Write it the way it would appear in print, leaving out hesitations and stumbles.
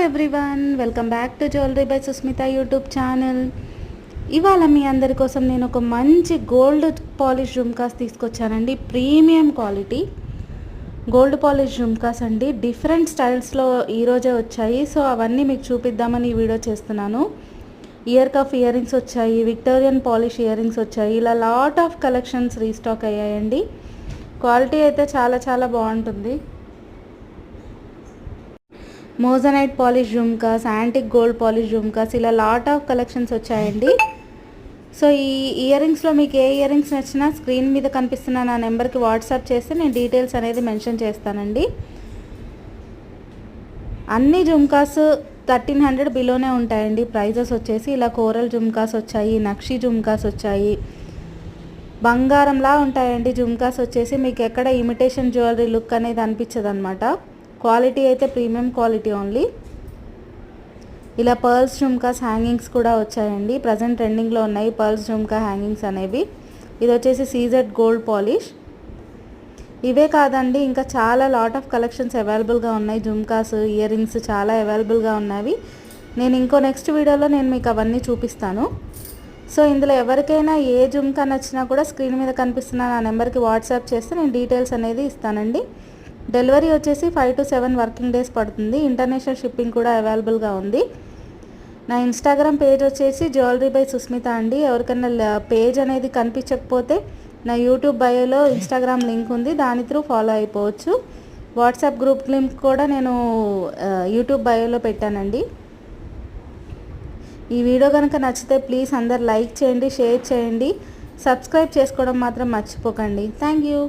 Everyone, welcome back to jewellery by Sushmita YouTube channel. ఇవాళ మీ అందరి కోసం నేను ఒక మంచి గోల్డ్ పాలిష్ జుమ్కాస్ తీసుకొచ్చానండి. Premium quality gold polish jhumkas అండి. డిఫరెంట్ స్టైల్స్లో ఈరోజే వచ్చాయి. సో అవన్నీ మీకు చూపిద్దామని ఈ వీడియో చేస్తున్నాను. ఇయర్ కఫ్ ఇయర్ రింగ్స్ వచ్చాయి, విక్టోరియన్ పాలిష్ ఇయర్ రింగ్స్ వచ్చాయి. ఇలా లాట్ ఆఫ్ కలెక్షన్స్ రీస్టాక్ అయ్యాయండి. క్వాలిటీ అయితే చాలా చాలా బాగుంటుంది. Moissanite polish jhumkas, antique gold polish jhumkas, ఇలా లాట్ ఆఫ్ కలెక్షన్స్ వచ్చాయండి. సో ఈ ఇయర్ రింగ్స్లో మీకు ఏ ఇయర్ రింగ్స్ నచ్చినా స్క్రీన్ మీద కనిపిస్తున్న నా నెంబర్కి వాట్సాప్ చేస్తే నేను డీటెయిల్స్ అనేది మెన్షన్ చేస్తానండి. అన్ని జుమ్కాస్ 1300 బిలోనే ఉంటాయండి ప్రైజెస్ వచ్చేసి. ఇలా కోరల్ జుమ్కాస్ వచ్చాయి, నక్షి జుమ్కాస్ వచ్చాయి, బంగారంలా ఉంటాయండి జుమ్కాస్ వచ్చేసి. మీకు ఎక్కడ ఇమిటేషన్ జ్యువెలరీ లుక్ అనేది అనిపించదు అనమాట. క్వాలిటీ అయితే ప్రీమియం క్వాలిటీ ఓన్లీ. ఇలా పర్ల్స్ జుమ్కాస్ హ్యాంగింగ్స్ కూడా వచ్చాయండి. ప్రజెంట్ ట్రెండింగ్లో ఉన్నాయి పర్ల్స్ జుమ్కా హ్యాంగింగ్స్ అనేవి. ఇది వచ్చేసి సీజెడ్ గోల్డ్ పాలిష్. ఇవే కాదండి, ఇంకా చాలా లాట్ ఆఫ్ కలెక్షన్స్ అవైలబుల్గా ఉన్నాయి. జుమ్కాస్, ఇయర్ రింగ్స్ చాలా అవైలబుల్గా ఉన్నవి. నేను ఇంకో నెక్స్ట్ వీడియోలో నేను మీకు అవన్నీ చూపిస్తాను. సో ఇందులో ఎవరికైనా ఏ జుమ్కా నచ్చినా కూడా స్క్రీన్ మీద కనిపిస్తున్న నా నెంబర్కి వాట్సాప్ చేస్తే నేను డీటెయిల్స్ అనేది ఇస్తానండి. డెలివరీ వచ్చేసి 5 to 7 వర్కింగ్ డేస్ పడుతుంది. ఇంటర్నేషనల్ షిప్పింగ్ కూడా అవైలబుల్గా ఉంది. నా ఇన్స్టాగ్రామ్ పేజ్ వచ్చేసి జ్యువెలరీ బై సుస్మిత అండి. ఎవరికైనా పేజ్ అనేది కనిపించకపోతే నా యూట్యూబ్ బయోలో ఇన్స్టాగ్రామ్ లింక్ ఉంది, దాని త్రూ ఫాలో అయిపోవచ్చు. వాట్సాప్ గ్రూప్ లింక్ కూడా నేను యూట్యూబ్ బయోలో పెట్టానండి. ఈ వీడియో కనుక నచ్చితే ప్లీజ్ అందరు లైక్ చేయండి, షేర్ చేయండి, సబ్స్క్రైబ్ చేసుకోవడం మాత్రం మర్చిపోకండి. Thank you.